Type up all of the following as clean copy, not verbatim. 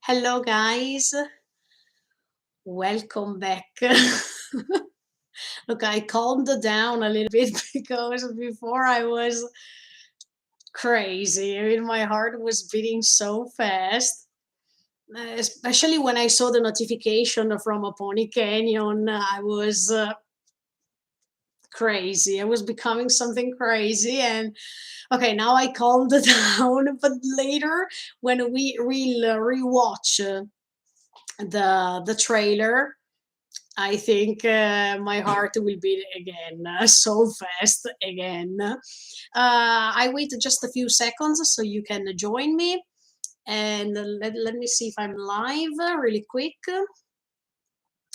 Hello, guys. Welcome back. Look, I calmed down a little bit because before I was crazy. I mean, my heart was beating so fast, especially when I saw the notification from a Pony Canyon. I was crazy. I was becoming something crazy. And okay, now I calmed down. But later, when we rewatch the trailer, I think my heart will beat again so fast again. I wait just a few seconds so you can join me. And let me see if I'm live really quick.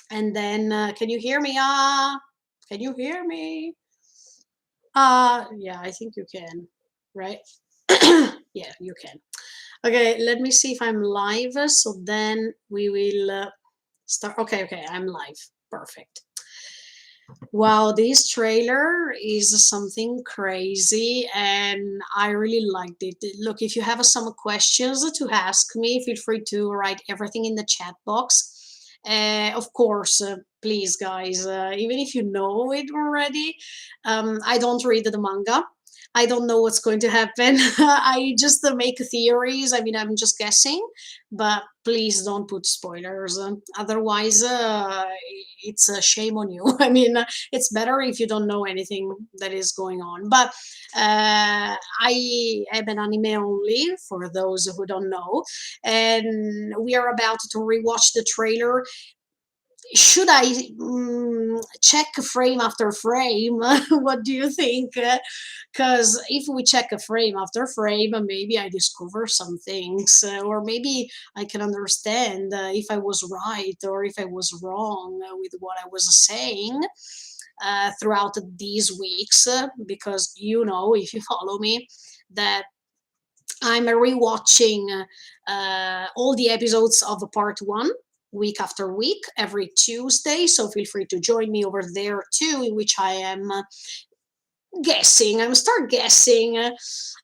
And then, can you hear me? Can you hear me? Yeah, I think you can, right? Yeah, you can. Okay, let me see if I'm live. So then we will start. Okay, okay, I'm live. Perfect. Wow, this trailer is something crazy and I really liked it. Look, if you have some questions to ask me, feel free to write everything in the chat box. Of course, please, guys, even if you know it already, I don't read the manga. I don't know what's going to happen. I just make theories. I mean, I'm just guessing, but please don't put spoilers. Otherwise, it's a shame on you. I mean, it's better if you don't know anything that is going on. But I am an anime only for those who don't know, and we are about to rewatch the trailer. Should I check frame after frame? What do you think? Because if we check a frame after frame, maybe I discover some things, or maybe I can understand if I was right or if I was wrong with what I was saying throughout these weeks. Because if you follow me, that I'm rewatching all the episodes of the part one week after week every Tuesday. So feel free to join me over there too, in which I am guessing. I'm start guessing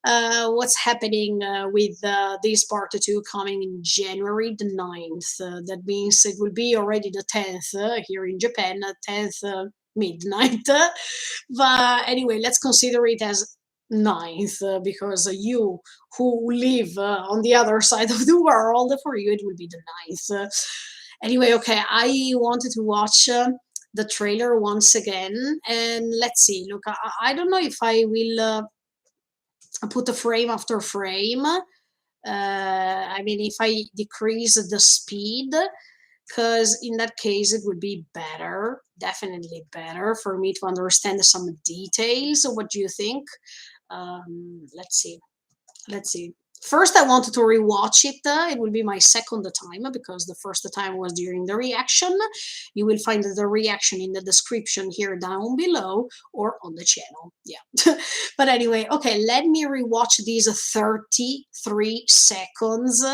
what's happening with this part two coming in January the 9th. That means it will be already the 10th here in Japan, 10th midnight. But anyway, let's consider it as ninth because you who live on the other side of the world, for you it will be the ninth. Anyway, okay, I wanted to watch the trailer once again, and let's see. Look, I don't know if I will put a frame after frame. I mean, if I decrease the speed, because in that case it would be better, definitely better for me to understand some details. So what do you think? Let's see. Let's see. First, I wanted to rewatch it. It will be my second time because the first time was during the reaction. You will find the reaction in the description here down below or on the channel. Yeah. But anyway, okay, let me rewatch these 33 seconds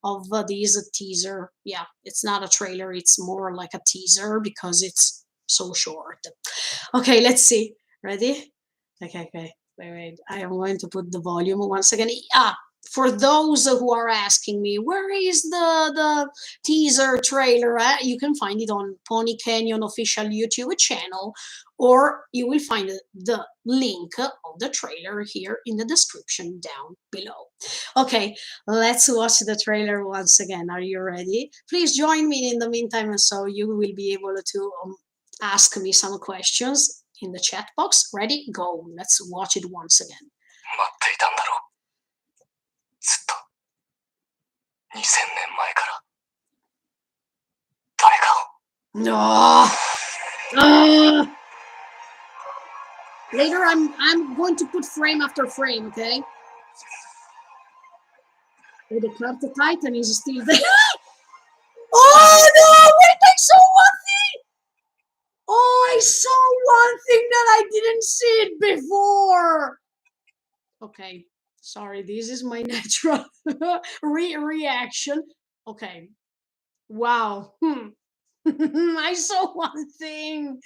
of this teaser. Yeah, it's not a trailer, it's more like a teaser because it's so short. Okay, let's see. Ready? Okay, okay. Wait, wait. I am going to put the volume once again. For those who are asking me, where is the teaser trailer at? You can find it on Pony Canyon official YouTube channel, or you will find the link of the trailer here in the description down below. Okay, let's watch the trailer once again. Are you ready? Please join me in the meantime, so you will be able to ask me some questions in the chat box. Ready? Go. Let's watch it once again. 待っていたんだろう。ずっと2000年前から誰かを。No. Later, I'm going to put frame after frame. Okay. Oh, the Carter Titan is still there. Oh no! Wait, I saw one thing. Oh, I saw one thing that I didn't see it before. Okay, sorry, this is my natural reaction. Okay, wow. I saw one thing.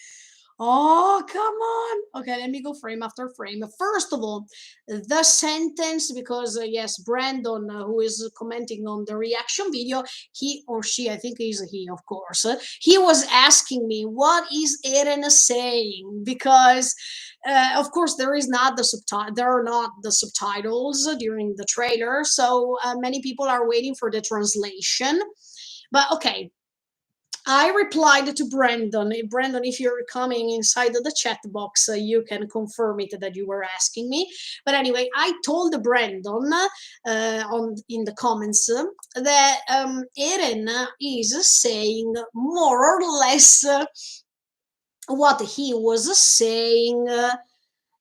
Oh, come on. Okay, let me go frame after frame. First of all, the sentence, because yes, Brandon, who is commenting on the reaction video, he or she, I think is he, of course, he was asking me, what is Eren saying? Because, of course, there is not the subtitle, there are not the subtitles during the trailer, so many people are waiting for the translation. But okay, I replied to Brandon. Brandon, if you're coming inside of the chat box, you can confirm it that you were asking me. But anyway, I told Brandon on in the comments that Eren is saying more or less what he was saying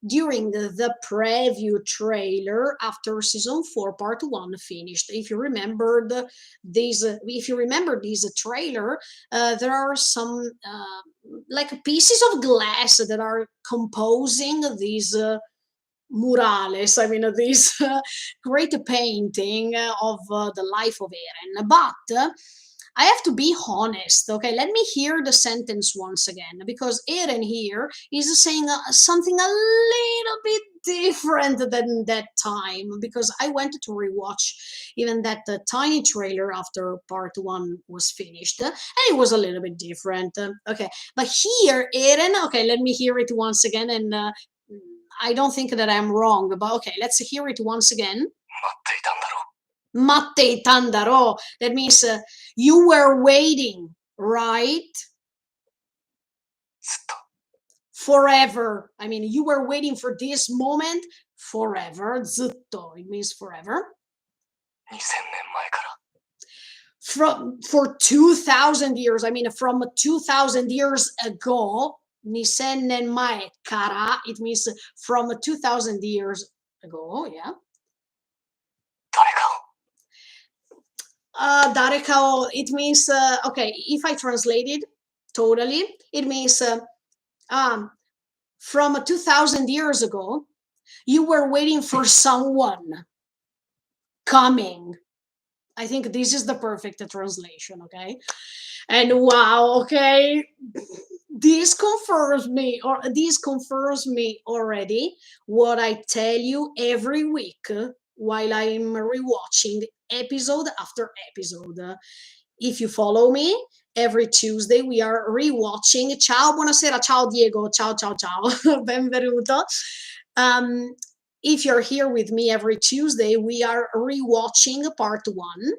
during the preview trailer after season 4 part 1 finished. If you remembered these if you remember this trailer, there are some like pieces of glass that are composing these murales, I mean, this great painting of the life of Eren. But I have to be honest, okay? Let me hear the sentence once again, because Eren here is saying something a little bit different than that time, because I went to rewatch even that tiny trailer after part 1 was finished, and it was a little bit different. Okay, but here, Eren, okay, let me hear it once again, and I don't think that I'm wrong, but okay, let's hear it once again. Matte Tandaro. That means you were waiting, right? Forever. I mean, you were waiting for this moment forever. Zutto. It means forever. For 2,000 years. I mean, from 2,000 years ago. Nisennen mae kara. It means from 2,000 years ago. Yeah. Darekao, it means, okay, if I translate it totally, it means um, from 2,000 years ago, you were waiting for someone coming. I think this is the perfect translation, okay? And wow, okay, this confirms me, or this confirms me already what I tell you every week while I'm rewatching episode after episode. If you follow me, every Tuesday we are rewatching. Ciao, buonasera, ciao Diego, ciao, ciao, ciao, benvenuto. If you're here with me every Tuesday, we are rewatching part 1.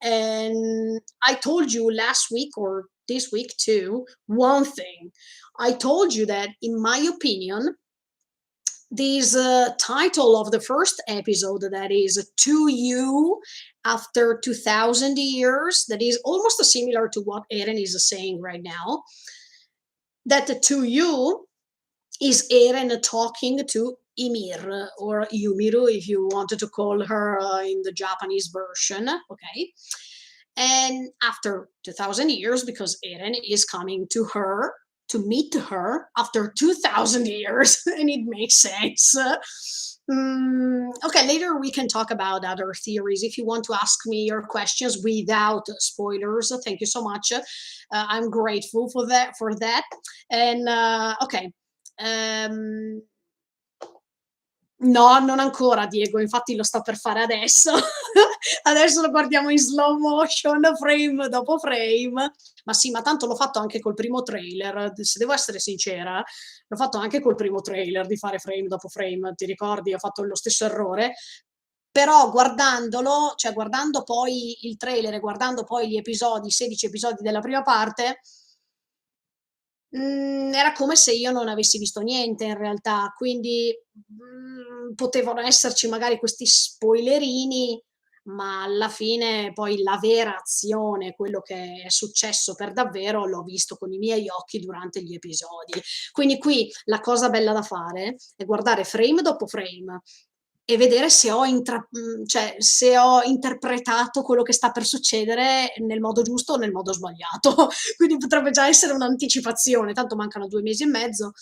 And I told you last week or this week too, one thing. I told you that, in my opinion, this title of the first episode, that is To You After 2,000 Years, that is almost similar to what Eren is saying right now, that To You is Eren talking to Ymir, or Yumiru if you wanted to call her in the Japanese version, okay? And after 2,000 years, because Eren is coming to her to meet her after 2,000 years, and it makes sense. Okay, later we can talk about other theories. If you want to ask me your questions without spoilers, thank you so much. I'm grateful for that. And okay. No, non ancora Diego, infatti lo sto per fare adesso. Adesso lo guardiamo in slow motion, frame dopo frame. Ma sì, ma tanto l'ho fatto anche col primo trailer, se devo essere sincera, l'ho fatto anche col primo trailer di fare frame dopo frame, ti ricordi? Ho fatto lo stesso errore. Però guardandolo, cioè guardando poi il trailer e guardando poi gli episodi, 16 episodi della prima parte, era come se io non avessi visto niente in realtà, quindi, potevano esserci magari questi spoilerini, ma alla fine poi la vera azione, quello che è successo per davvero, l'ho visto con i miei occhi durante gli episodi. Quindi qui la cosa bella da fare è guardare frame dopo frame e vedere se cioè se ho interpretato quello che sta per succedere nel modo giusto o nel modo sbagliato. Quindi potrebbe già essere un'anticipazione, tanto mancano 2 mesi e mezzo,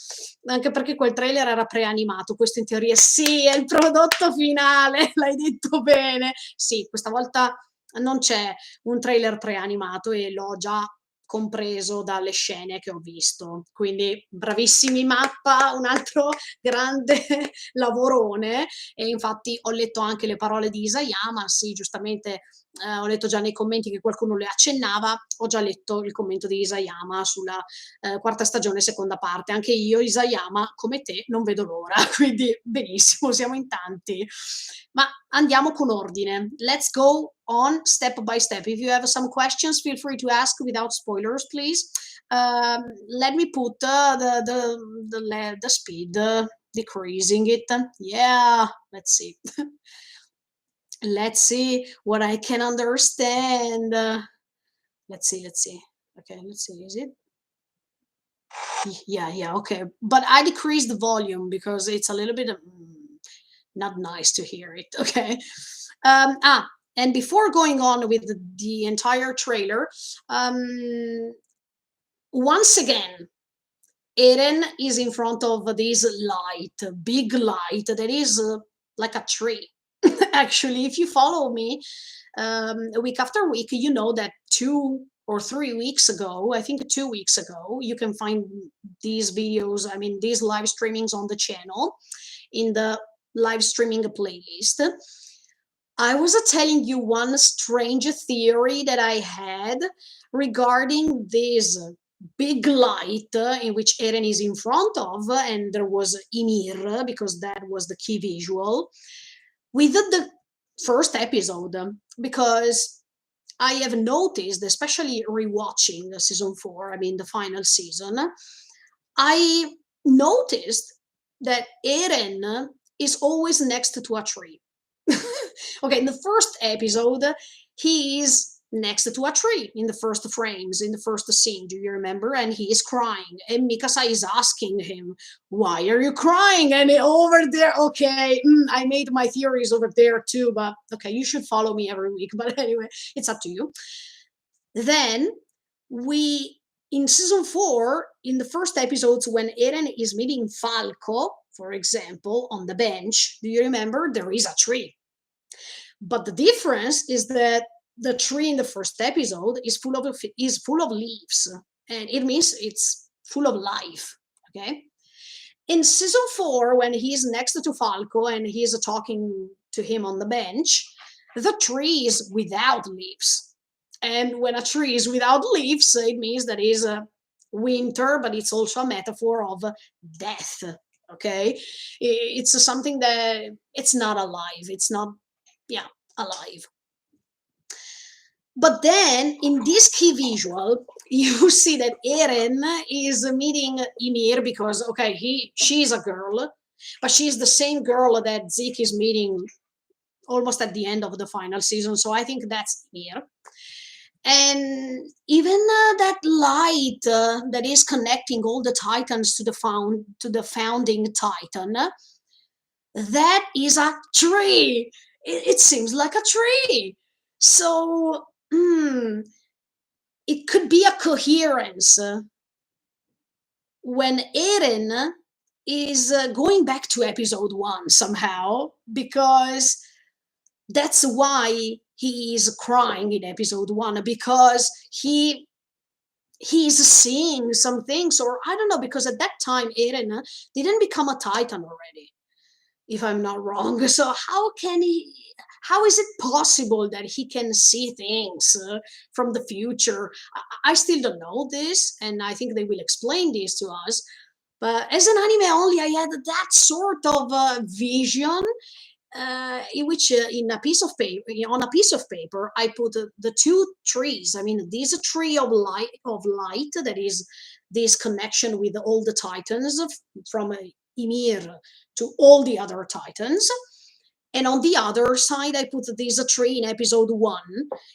anche perché quel trailer era preanimato. Questo in teoria sì, è il prodotto finale, l'hai detto bene. Sì, questa volta non c'è un trailer preanimato e l'ho già compreso dalle scene che ho visto. Quindi bravissimi Mappa, un altro grande lavorone. E infatti ho letto anche le parole di Isayama, sì, giustamente, ho letto già nei commenti che qualcuno le accennava, ho già letto il commento di Isayama sulla, quarta stagione, seconda parte. Anche io Isayama, come te, non vedo l'ora, quindi benissimo, siamo in tanti. Ma andiamo con ordine. Let's go on step by step. If you have some questions, feel free to ask without spoilers, please. Let me put the speed, decreasing it. Yeah, let's see. Let's see what I can understand. Let's see, let's see. Okay, let's see. Is it? Yeah, yeah, okay. But I decreased the volume because it's a little bit not nice to hear it. Okay. And before going on with the entire trailer, um, once again, Eren is in front of this light, big light that is like a tree. Actually, if you follow me week after week, you know that 2 or 3 weeks ago, I think 2 weeks ago, you can find these videos, I mean, these live streamings on the channel in the live streaming playlist. I was telling you one strange theory that I had regarding this big light in which Eren is in front of, and there was Ymir, because that was the key visual, with the first episode, because I have noticed, especially rewatching season 4, I mean the final season, I noticed that Eren is always next to a tree. Okay, in the first episode, he is next to a tree in the first frames, in the first scene. Do you remember? And he is crying. And Mikasa is asking him, "Why are you crying?" And over there, okay, I made my theories over there too, but okay, you should follow me every week. But anyway, it's up to you. Then we, in season 4, in the first episodes, when Eren is meeting Falco, for example, on the bench, do you remember? There is a tree. But the difference is that the tree in the first episode is full of leaves, and it means it's full of life. Okay. In season 4, when he's next to Falco and he's talking to him on the bench, the tree is without leaves. And when a tree is without leaves, it means that it's a winter, but it's also a metaphor of death. Okay, it's something that it's not alive. It's not, yeah, alive. But then in this key visual, you see that Eren is meeting Ymir because, okay, she's a girl, but she's the same girl that Zeke is meeting almost at the end of the final season. So I think that's Ymir. And even that light that is connecting all the titans to the founding titan, that is a tree. It seems like a tree. So it could be a coherence when Eren is going back to episode 1 somehow, because that's why he is crying in episode 1, because he's seeing some things, or I don't know, because at that time Eren didn't become a titan already, if I'm not wrong. So how is it possible that he can see things from the future? I still don't know this, and I think they will explain this to us. But as an anime only, I had that sort of vision, in which in a piece of paper, on a piece of paper, I put the two trees. I mean, this tree of light that is this connection with all the titans, from Ymir to all the other titans. And on the other side, I put this tree in episode 1,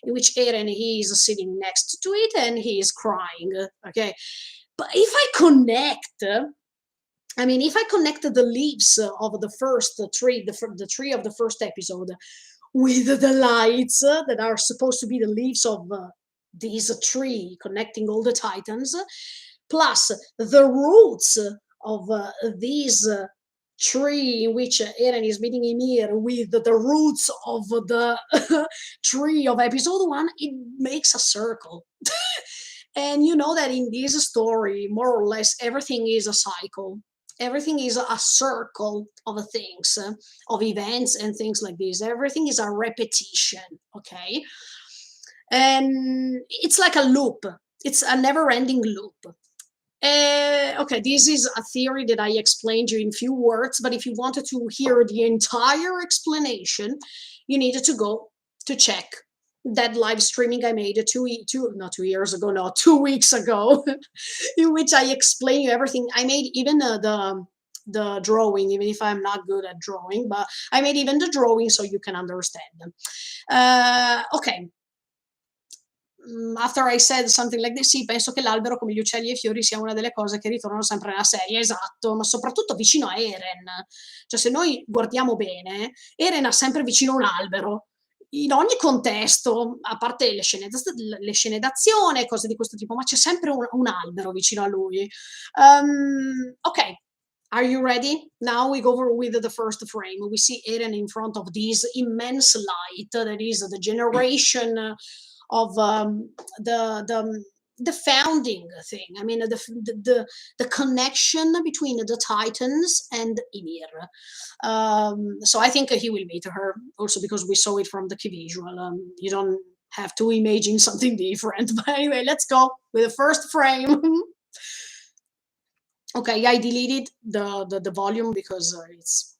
in which Eren, he is sitting next to it and he is crying. Okay, but if I connect, if I connected the leaves of the first tree, the tree of the first episode, with the lights that are supposed to be the leaves of this tree connecting all the titans, plus the roots of these tree in which Eren is meeting Ymir, with the roots of the tree of episode 1, it makes a circle. And you know that in this story, more or less, everything is a cycle. Everything is a circle of things, of events and things like this. Everything is a repetition, okay? And it's like a loop. It's a never-ending loop. Okay, this is a theory that I explained you in few words, but if you wanted to hear the entire explanation, you needed to go to check that live streaming I made not 2 years ago, no, 2 weeks ago, in which I explain you everything. I made even the drawing, even if I'm not good at drawing, but I made even the drawing so you can understand them. Okay, after I said something like this, sì, penso che l'albero, come gli uccelli e i fiori, sia una delle cose che ritornano sempre nella serie, esatto, ma soprattutto vicino a Eren. Cioè, se noi guardiamo bene, Eren ha sempre vicino un albero, in ogni contesto, a parte le scene d'azione, cose di questo tipo, ma c'è sempre un albero vicino a lui. Ok, are you ready? Now we go over with the first frame. We see Eren in front of this immense light that is the generation of the founding thing. I mean, the connection between the Titans and Ymir. So I think he will meet her also because we saw it from the key visual. You don't have to imagine something different. But anyway, let's go with the first frame. Okay, I deleted the volume because it's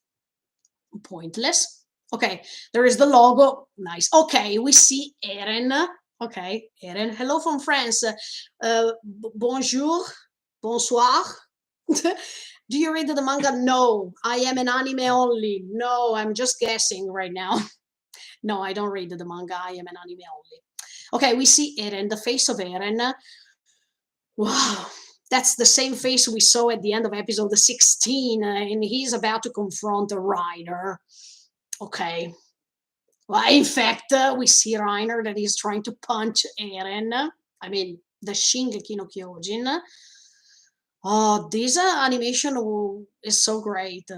pointless. Okay, there is the logo. Nice. Okay, we see Eren. Okay, Eren. Hello from France. Bonjour. Bonsoir. Do you read the manga? No, I am an anime only. No, I'm just guessing right now. No, I don't read the manga. I am an anime only. Okay, we see Eren, the face of Eren. Wow, that's the same face we saw at the end of episode 16, and he's about to confront Reiner. Okay. Well, in fact, we see Reiner that is trying to punch Eren. I mean, the Shingeki no Kyojin. Oh, this animation is so great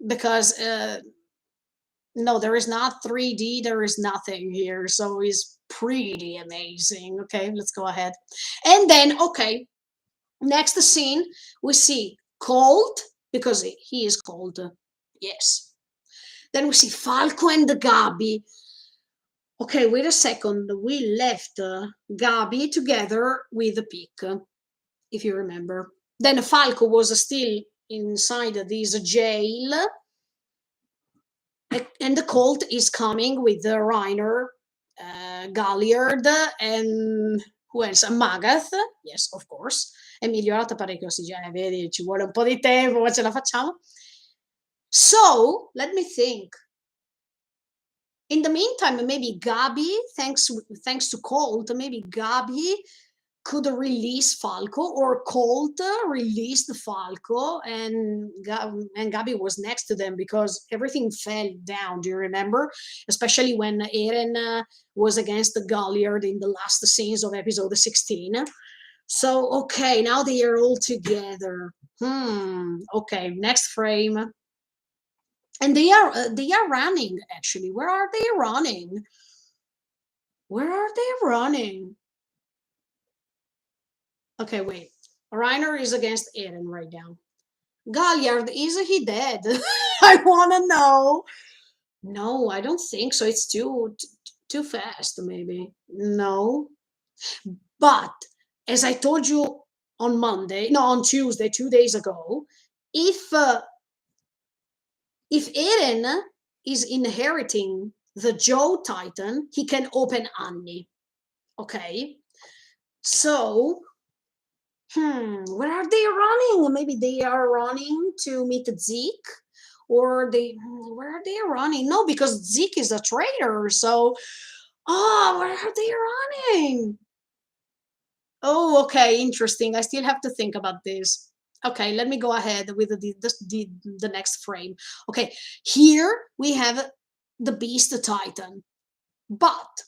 because no, there is not 3D. There is nothing here, so it's pretty amazing. Okay, let's go ahead, and then okay, next scene we see Cold because he is cold. Yes. Then we see Falco and Gabi. Okay, wait a second. We left Gabi together with the pig, if you remember. Then Falco was still inside this jail, and the cult is coming with Reiner, Galliard, and who else? Magath, yes, of course. È migliorata parecchio, sì, già, vedi, ci vuole un po' di tempo, ma ce la facciamo. So, let me think. In the meantime, maybe Gabi, thanks to Colt, maybe Gabi could release Falco, or Colt released Falco, and Gabi was next to them because everything fell down. Do you remember? Especially when Eren was against the Galliard in the last scenes of episode 16. So okay, now they are all together. Okay, next frame. And they are running actually. Where are they running? Where are they running? Okay, wait. Reiner is against Eren right now. Galliard, is he dead? I want to know. No, I don't think so. It's too fast, maybe. No. But as I told you on Monday, no, on Tuesday, 2 days ago, if Eren is inheriting the Joe Titan, he can open Annie. Okay? So, where are they running? Maybe they are running to meet Zeke? Or where are they running? No, because Zeke is a traitor. So, where are they running? Oh, okay, interesting. I still have to think about this. Okay, let me go ahead with the next frame. Okay, here we have the Beast Titan. But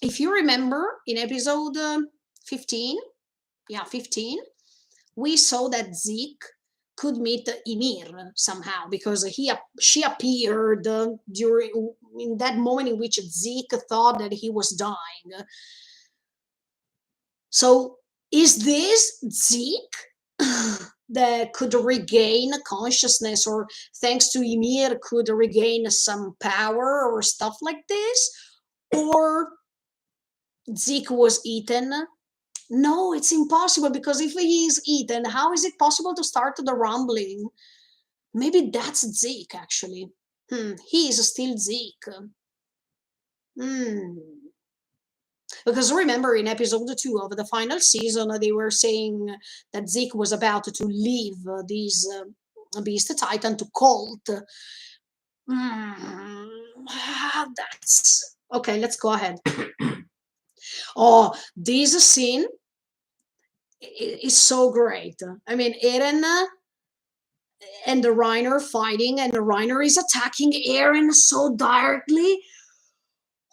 if you remember in episode 15, yeah, 15, we saw that Zeke could meet Ymir somehow because she appeared during in that moment in which Zeke thought that he was dying. So is this Zeke that could regain consciousness, or thanks to Ymir could regain some power or stuff like this? Or Zeke was eaten? No, it's impossible, because if he is eaten, how is it possible to start the rumbling? Maybe that's Zeke actually. He is still Zeke. Hmm. Because remember, in episode 2 of the final season, they were saying that Zeke was about to leave these Beast Titan to Colt. That's okay. Let's go ahead. Oh, this scene is so great. I mean, Eren and the Reiner fighting, and the Reiner is attacking Eren so directly.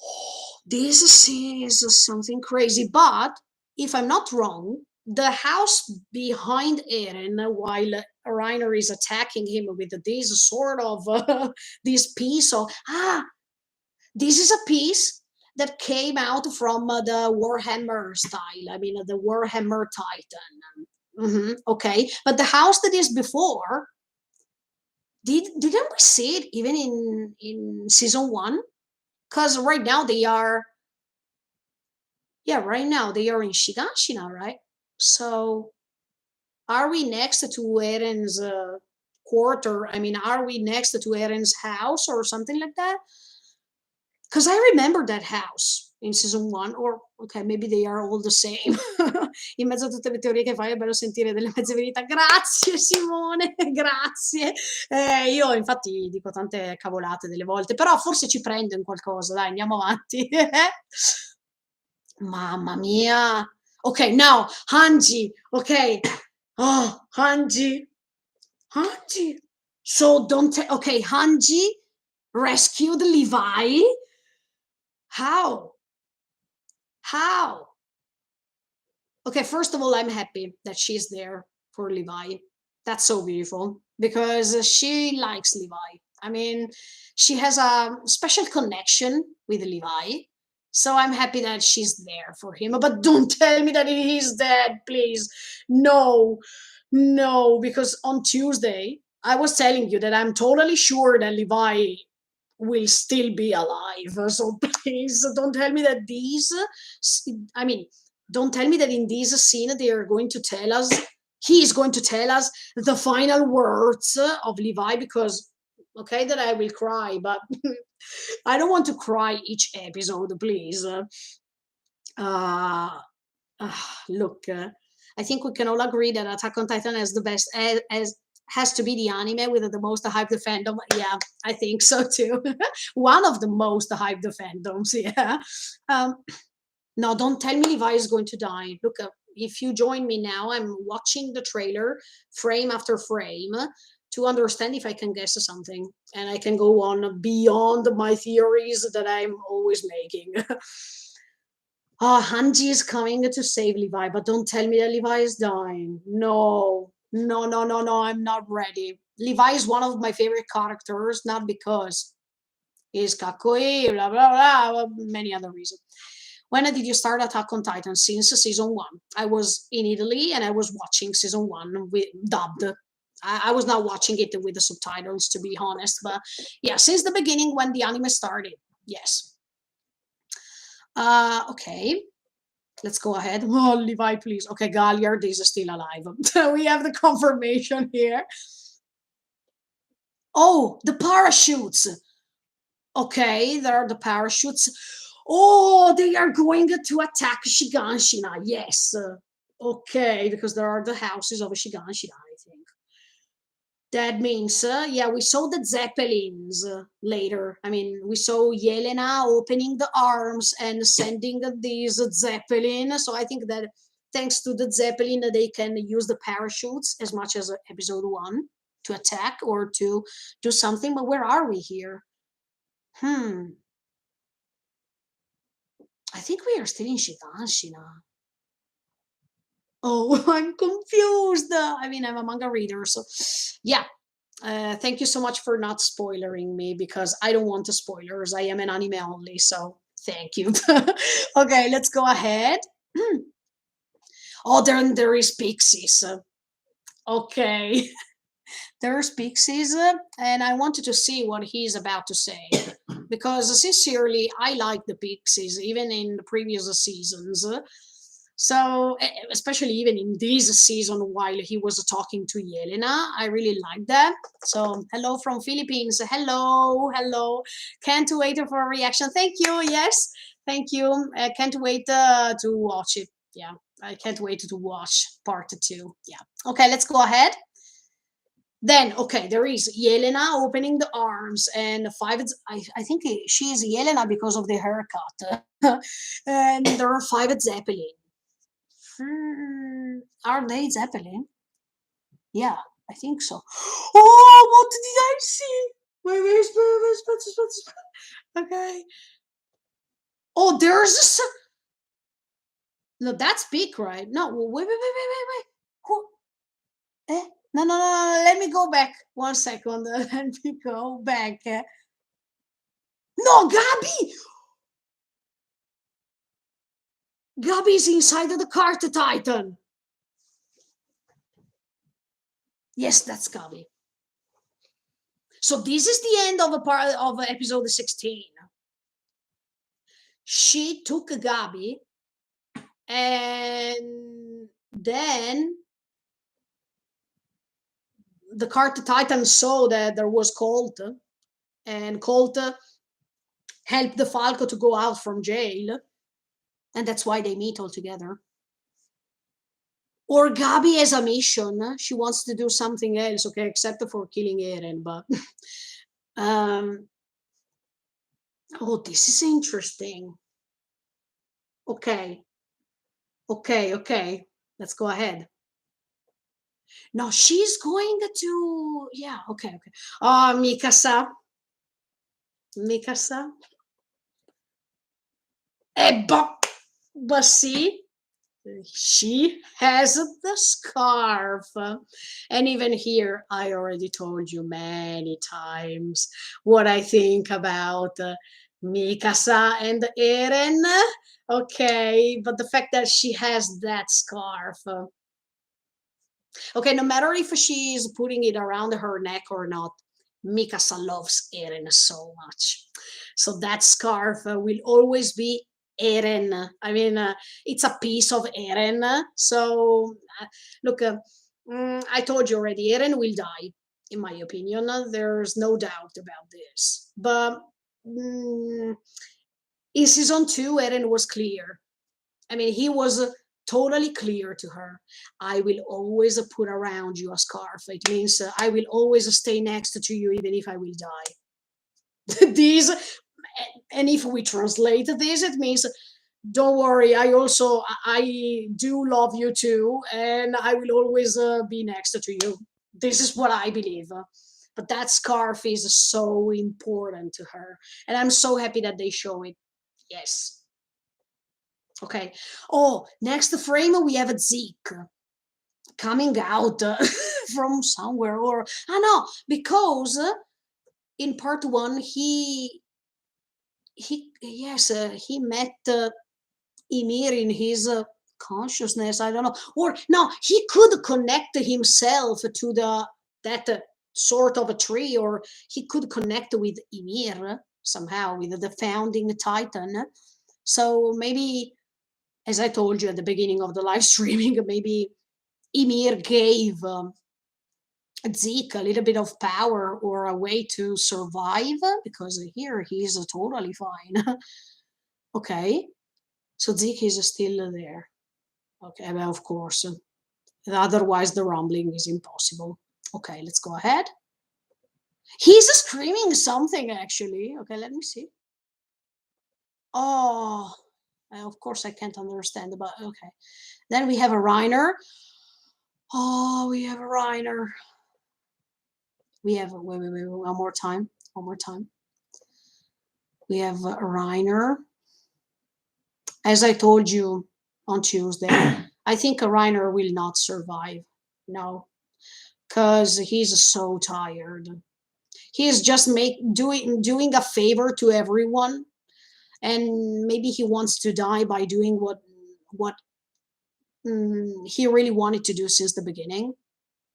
Oh, this scene is something crazy. But if I'm not wrong, the house behind Eren, while Reiner is attacking him with this sort of this piece of this is a piece that came out from the Warhammer style. I mean, the Warhammer Titan. Okay, but the house that is before, didn't we see it even in season 1? Because right now they are, yeah, right now they are in Shigashina, right? So are we next to Eren's quarter? I mean, are we next to Eren's house or something like that? Because I remember that house in season 1, or okay, maybe they are all the same. In mezzo a tutte le teorie che fai è bello sentire delle mezze verità. Grazie Simone, grazie. Io infatti dico tante cavolate delle volte, però forse ci prendo in qualcosa, dai, andiamo avanti. Mamma mia. Okay, now Hanji, okay. Oh, Hanji. Hanji. So don't okay, Hanji rescued Levi? How? How? Okay, first of all, I'm happy that she's there for Levi. That's so beautiful because she likes Levi. I mean, she has a special connection with Levi. So I'm happy that she's there for him. But don't tell me that he's dead, please. No, no, because on Tuesday, I was telling you that I'm totally sure that Levi will still be alive. So please don't tell me that I mean, don't tell me that in this scene they are going to tell us, he is going to tell us the final words of Levi, because, okay, that I will cry, but I don't want to cry each episode, please. Uh, Look, I think we can all agree that Attack on Titan is the best, as has to be the anime with the most hyped fandom. Yeah, I think so too. One of the most hyped fandoms. Yeah. Um, no, don't tell me Levi is going to die. Look, if you join me now, I'm watching the trailer frame after frame to understand if I can guess something, and I can go on beyond my theories that I'm always making. Oh, Hanji is coming to save Levi, but don't tell me that Levi is dying. No, no, no, no, no, I'm not ready. Levi is one of my favorite characters, not because he's kakoi, blah, blah, blah, many other reasons. When did you start Attack on Titan? Since season 1. I was in Italy and I was watching season 1 with dubbed. I was not watching it with the subtitles, to be honest, but yeah, since the beginning when the anime started, yes. Okay, let's go ahead. Oh, Levi, please. Okay, Galliard is still alive. We have the confirmation here. Oh, the parachutes. Okay, there are the parachutes. Oh, they are going to attack Shiganshina. Yes. Okay, because there are the houses of Shiganshina, I think. That means, yeah, we saw the Zeppelins later. I mean, we saw Yelena opening the arms and sending these Zeppelin. So I think that thanks to the Zeppelin, they can use the parachutes as much as episode 1 to attack or to do something. But where are we here? I think we are still in Shiganshina. Oh, I'm confused. I mean, I'm a manga reader, so yeah. Thank you so much for not spoiling me, because I don't want the spoilers. I am an anime only, so thank you. Okay, let's go ahead. Oh, then there is Pixies. Okay. There's Pixies, and I wanted to see what he's about to say. Because sincerely, I like the Pixies, even in the previous seasons. So, especially even in this season, while he was talking to Yelena, I really like that. So, hello from Philippines. Hello, hello. Can't wait for a reaction. Thank you. Yes, thank you. I can't wait to watch it. Yeah, I can't wait to watch part two. Yeah. Okay, let's go ahead. Then, okay, there is Yelena opening the arms, and I think she is Yelena because of the haircut. And there are five at Zeppelin. Are they Zeppelin? Yeah, I think so. Oh, what did I see? Wait. Okay. Oh, there's a. No, that's big, right? No, wait. Who? Eh? No. Let me go back 1 second. Let me go back. No, Gabi! Gabi's inside of the Carter Titan. Yes, that's Gabi. So this is the end of a part of episode 16. She took Gabi, and then the Carter Titan saw that there was Colt, and Colt helped the Falco to go out from jail, and that's why they meet all together. Or Gabi has a mission. She wants to do something else, okay, except for killing Eren. But um, oh, this is interesting. Okay, okay. Let's go ahead. No, she's going to. Yeah, okay. Oh, Mikasa. But see, she has the scarf. And even here, I already told you many times what I think about Mikasa and Eren. Okay, but the fact that she has that scarf. Okay, no matter if she's putting it around her neck or not, Mikasa loves Eren so much. So that scarf will always be Eren. I mean, it's a piece of Eren. So, look, I told you already, Eren will die, in my opinion. There's no doubt about this. But mm, in season two, Eren was clear. I mean, he was totally clear to her. I will always put around you a scarf. It means I will always stay next to you, even if I will die. These, and if we translate this, it means don't worry. I do love you too, and I will always be next to you. This is what I believe. But that scarf is so important to her, and I'm so happy that they show it. Yes. Okay. Oh, next frame we have Zeke coming out from somewhere, or I know because in part one he yes he met Ymir in his consciousness. I don't know, or no, he could connect himself to the that sort of a tree, or he could connect with Ymir somehow with the founding Titan. So maybe, as I told you at the beginning of the live streaming, maybe Ymir gave Zeke a little bit of power or a way to survive because here he's totally fine. Okay, so Zeke is still there. Okay, well, of course. Otherwise, the rumbling is impossible. Okay, let's go ahead. He's screaming something actually. Okay, let me see. Oh, of course I can't understand, but okay. Then we have a Reiner. Oh, we have a Reiner. We have wait, one more time. One more time. We have Reiner. As I told you on Tuesday, I think Reiner will not survive. No, because he's so tired. He's just doing a favor to everyone, and maybe he wants to die by doing what he really wanted to do since the beginning.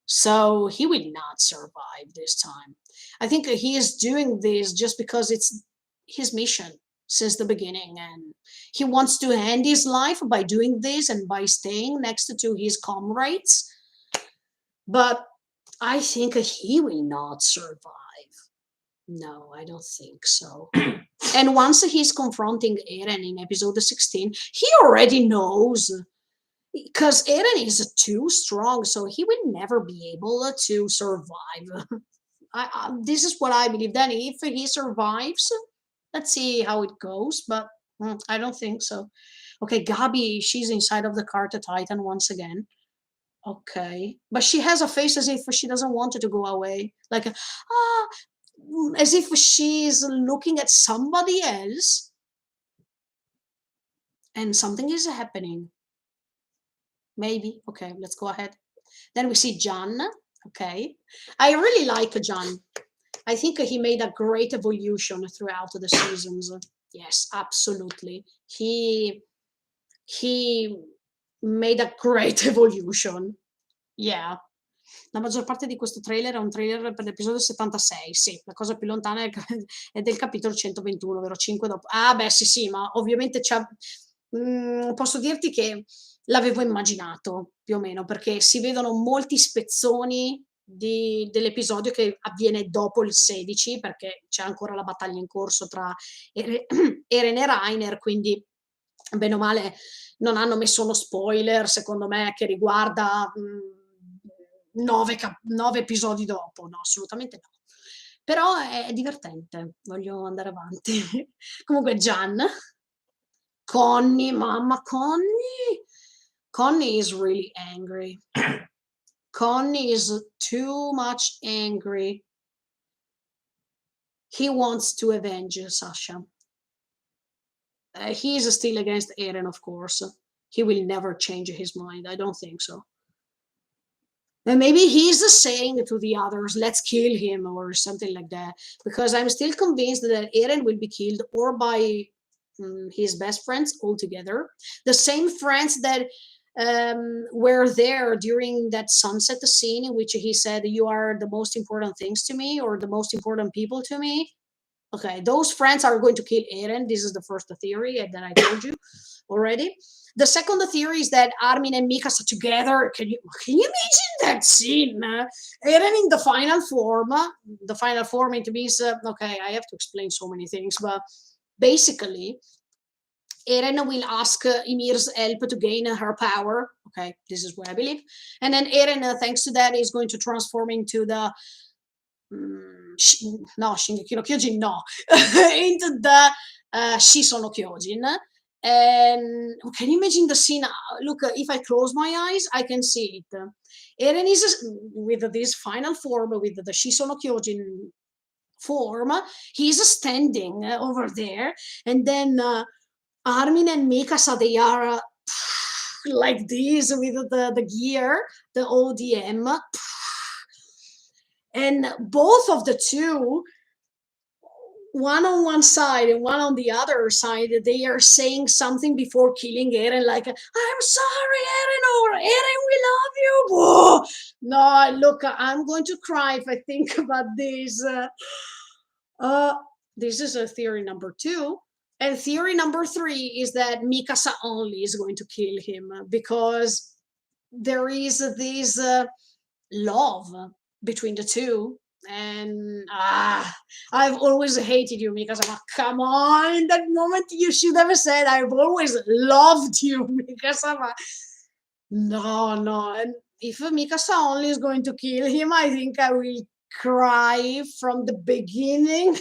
So he will not survive this time. I think he is doing this just because it's his mission since the beginning, and he wants to end his life by doing this and by staying next to his comrades. But I think he will not survive. No, I don't think so. And once he's confronting Eren in episode 16, he already knows because Eren is too strong, so he will never be able to survive. This is what I believe. Then, if he survives, let's see how it goes. But I don't think so. Okay, Gabi, she's inside of the Carter Titan once again. Okay, but she has a face as if she doesn't want it to go away, like as if she's looking at somebody else, and something is happening. Maybe. Okay, let's go ahead. Then we see John. Okay, I really like John. I think he made a great evolution throughout the seasons. Yes, absolutely. He made a great evolution. Yeah. La maggior parte di questo trailer è un trailer per l'episodio 76, sì, la cosa più lontana è del capitolo 121, ovvero 5 dopo. Ah, beh, sì, sì, ma ovviamente posso dirti che l'avevo immaginato più o meno, perché si vedono molti spezzoni dell'episodio che avviene dopo il 16, perché c'è ancora la battaglia in corso tra Eren e Reiner, quindi bene o male non hanno messo uno spoiler, secondo me, che riguarda 9 episodi dopo. No, assolutamente no. Però è divertente, voglio andare avanti. Comunque Gian, Connie, mamma Connie. Connie is really angry. Connie is too much angry. He wants to avenge Sasha. He is still against Eren, of course. He will never change his mind. I don't think so. And maybe he's saying to the others, let's kill him or something like that. Because I'm still convinced that Eren will be killed or by his best friends altogether. The same friends that were there during that sunset scene in which he said, you are the most important things to me or the most important people to me. Okay, those friends are going to kill Eren. This is the first theory, and then I told you already. The second theory is that Armin and Mikasa together. Can you imagine that scene? Eren in the final form. The final form, it means okay. I have to explain so many things, but basically, Eren will ask Ymir's help to gain her power. Okay, this is what I believe. And then Eren, thanks to that, is going to transform into the no, Shingeki no Kyojin, no, into the Shiso no Kyojin. And can you imagine the scene? Look, if I close my eyes, I can see it. Eren is with this final form, with the Shiso no Kyojin form. He's standing over there, and then Armin and Mikasa, they are like this with the gear, the ODM. And both of the two, one on one side and one on the other side, they are saying something before killing Eren, like, I'm sorry, Eren, or Eren, we love you. Whoa. No, look, I'm going to cry if I think about this. Uh, this is a theory number 2. And theory number 3 is that Mikasa only is going to kill him because there is this love between the two. And I've always hated you, Mikasa. Come on, in that moment you should have said, I've always loved you, Mikasa. No. And if Mikasa only is going to kill him, I think I will cry from the beginning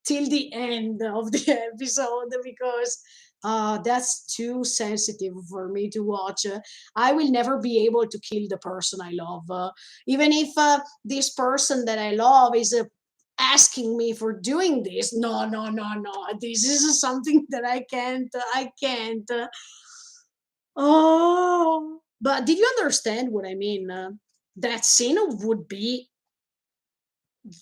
till the end of the episode because that's too sensitive for me to watch. I will never be able to kill the person I love, even if this person that I love is asking me for doing this. No. This is something that I can't. I can't. Oh, but did you understand what I mean? That scene would be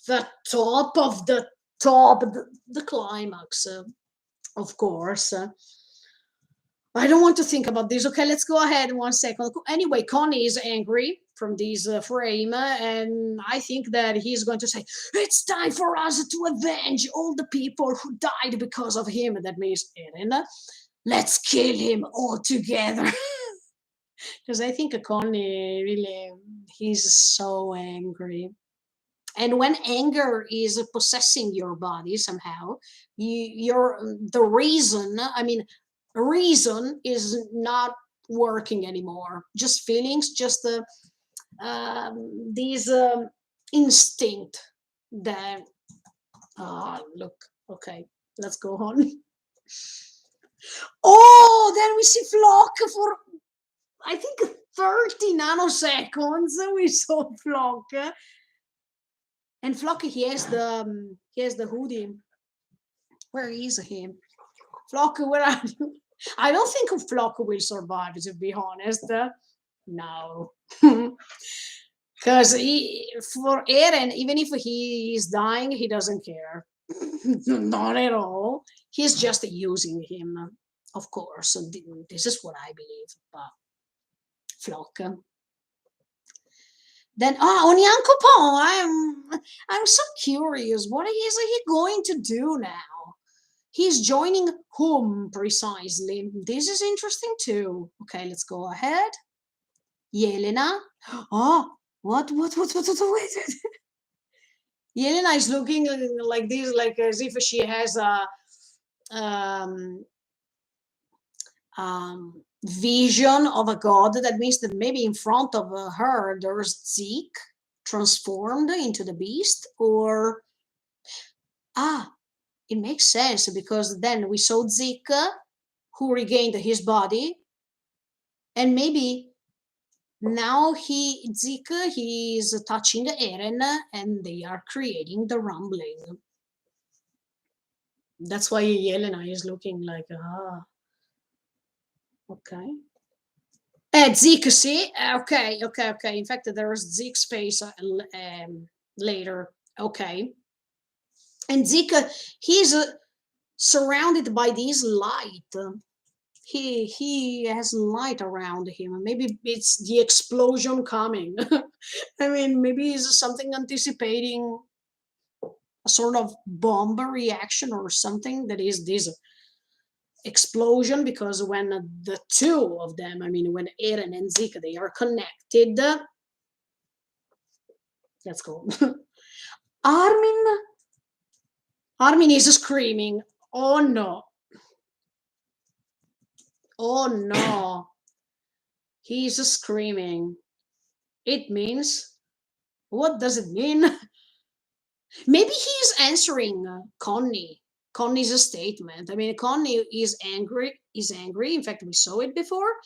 the top of the top, the climax, of course. I don't want to think about this. Okay, let's go ahead 1 second. Anyway, Connie is angry from this frame, and I think that he's going to say, "It's time for us to avenge all the people who died because of him." That means Eren. Let's kill him all together. Because I think Connie really, he's so angry. And when anger is possessing your body somehow, you're the reason. I mean, reason is not working anymore. Just feelings, just these instinct that. Look. Okay, let's go on. Oh, then we see Flock for I think 30 nanoseconds. We saw Flock, and Flock he has the hoodie. Where is he? Flock, where are you? I don't think Flock will survive, to be honest. No. Because for Eren, even if he is dying, he doesn't care. Not at all. He's just using him, of course. So this is what I believe. But Flock. Then Onyankopon, I'm so curious. What is he going to do now? He's joining whom precisely? This is interesting too. Okay, let's go ahead. Yelena. Oh, wait. Yelena is looking like this, like as if she has a um, vision of a god. That means that maybe in front of her there's Zeke transformed into the beast, or ah, it makes sense because then we saw Zeke who regained his body, and maybe now Zeke he is touching Eren, and they are creating the rumbling. That's why Yelena is looking like okay. Zeke, see? Okay. In fact, there's Zeke's face later. Okay. And Zeke, he's surrounded by this light. He has light around him. Maybe it's the explosion coming. I mean, maybe it's something anticipating a sort of bomb reaction or something that is this explosion, because when the two of them, I mean, when Eren and Zeke, they are connected. Let's go. Armin. Armin is screaming. Oh no. Oh no. He's screaming. It means. What does it mean? Maybe he's answering Connie's statement. I mean, Connie is angry. Is angry. In fact, we saw it before.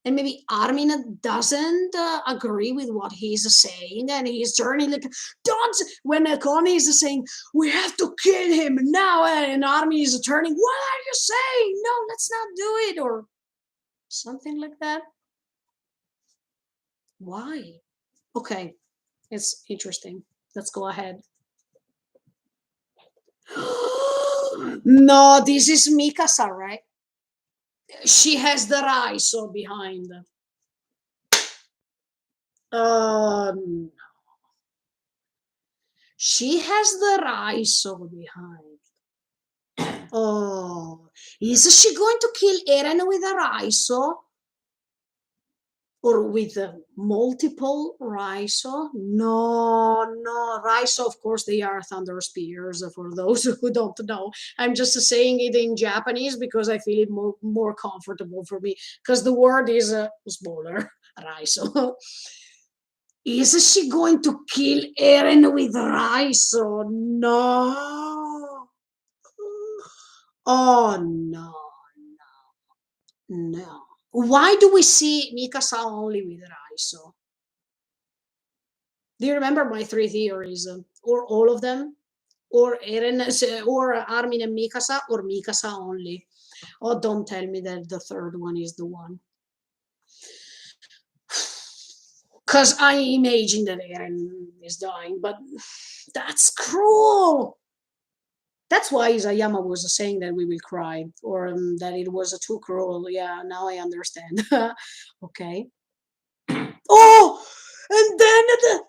And maybe Armin doesn't agree with what he's saying, and he's turning like, don't. When Connie is saying, we have to kill him now, and Armin is turning, what are you saying? No, let's not do it, or something like that. Why? Okay, it's interesting. Let's go ahead. No, this is Mikasa, right? She has the Raiso behind. Um, she has the Raiso behind. Oh, is she going to kill Eren with a Raiso? Or with multiple Raiso? No. Raiso, of course, they are thunder spears for those who don't know. I'm just saying it in Japanese because I feel it more comfortable for me, because the word is smaller, Raiso. Is she going to kill Eren with Raiso? No. Oh, no. Why do we see Mikasa only with Raiso? Do you remember my three theories? Or all of them? Or Eren, or Armin and Mikasa, or Mikasa only? Oh, don't tell me that the third one is the one. Because I imagine that Eren is dying, but that's cruel. That's why Isayama was saying that we will cry, or that it was too cruel. Yeah, now I understand. Okay. Oh, and then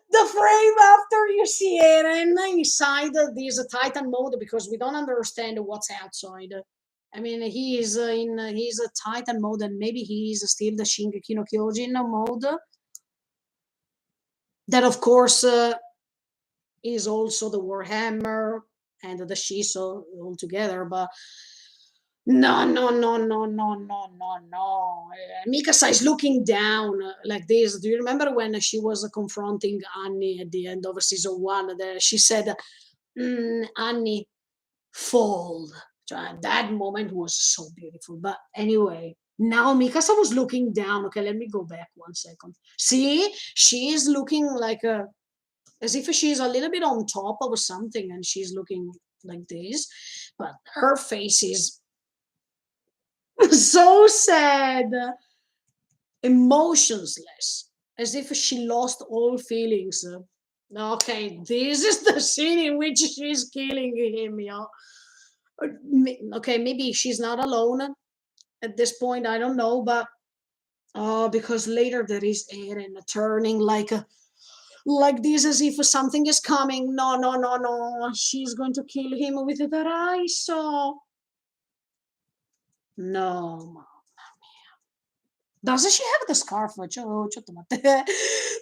the frame after you see it, and inside this Titan mode because we don't understand what's outside. I mean, he is in he's a Titan mode, and maybe he is still the Shingeki no Kyojin mode. That of course is also the Warhammer and the Shiso all together, but no, no, no, no, no, no, no, no. Mikasa is looking down like this. Do you remember when she was confronting Annie at the end of season one? She said, Annie, fold. So, that moment was so beautiful. But anyway, now Mikasa was looking down. Okay, let me go back 1 second. See, she is looking like as if she's a little bit on top of something and she's looking like this. But her face is so sad, emotionless, as if she lost all feelings. Okay, this is the scene in which she's killing him, yeah. Okay, maybe she's not alone at this point, I don't know, but because later there is Eren turning like this as if something is coming. No, no, no, no. She's going to kill him with the Raiso. No, doesn't she have the scarf?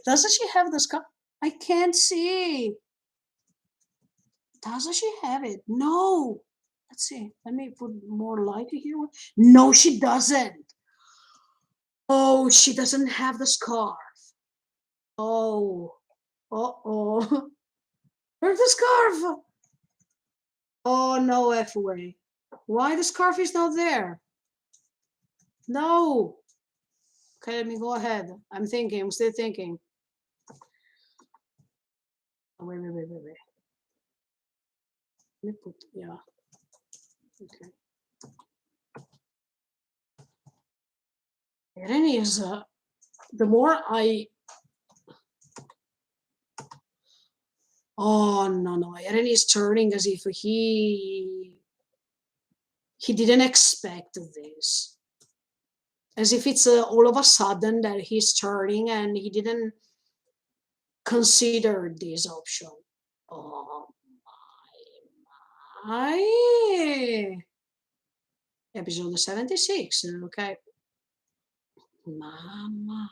Doesn't she have the scarf? I can't see. Doesn't she have it? No. Let's see. Let me put more light here. No, she doesn't. Oh, she doesn't have the scarf. Oh. Uh-oh. Where's the scarf? Oh, no F way. Why the scarf is not there? No. Okay, let me go ahead. I'm thinking. I'm still thinking. Oh, wait. Let me put, yeah. Okay. Eren is, the more I, oh, no, no. Eren is turning as if he didn't expect this. As if it's all of a sudden that he's turning and he didn't consider this option. Oh my. Episode 76, okay. Mama.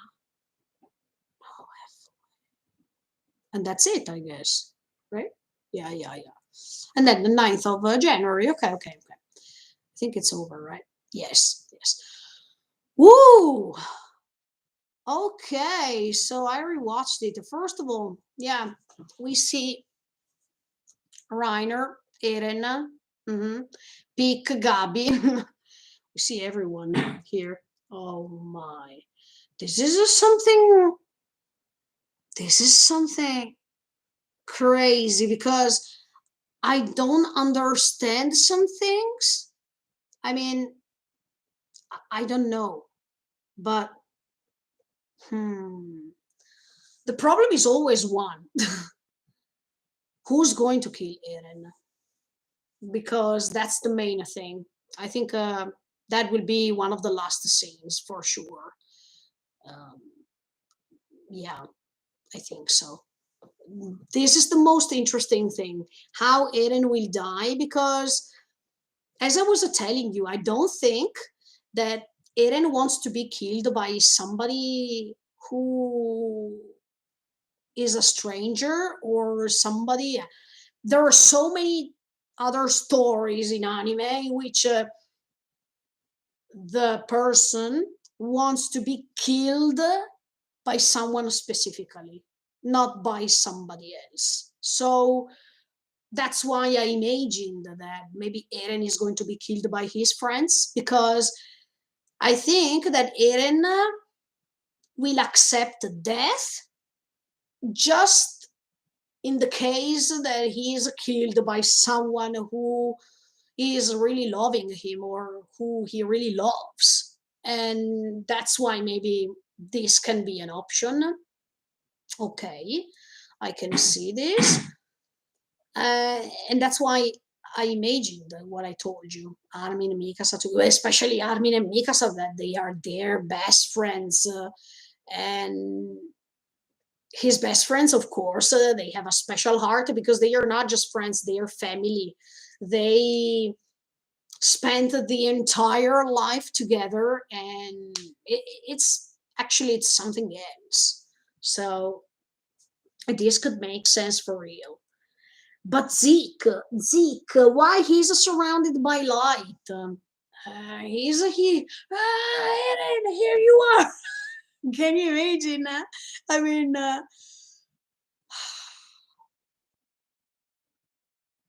Oh, and that's it, I guess. Right? Yeah. And then the 9th of January. Okay. I think it's over, right? Yes. Woo! Okay, so I rewatched it. First of all, yeah, we see Reiner, Eren, mm-hmm, Peak, Gabi. We see everyone here. Oh my. This is something this is something crazy because I don't understand some things. I mean, I don't know, but the problem is always one. Who's going to kill Eren? Because that's the main thing. I think that will be one of the last scenes for sure. Um, yeah, I think so. This is the most interesting thing how Eren will die because, as I was telling you, I don't think that Eren wants to be killed by somebody who is a stranger or somebody. There are so many other stories in anime in which the person wants to be killed by someone specifically, not by somebody else. So that's why I imagined that maybe Eren is going to be killed by his friends because I think that Eren will accept death just in the case that he is killed by someone who is really loving him or who he really loves. And that's why maybe this can be an option. Okay, I can see this. And that's why I imagined what I told you, Armin and Mikasa, especially Armin and Mikasa, that they are their best friends, and his best friends, of course, they have a special heart because they are not just friends; they are family. They spent the entire life together, and it's actually it's something else. So this could make sense for real. But Zeke, why he's surrounded by light? He's a he. And here you are. Can you imagine? I mean,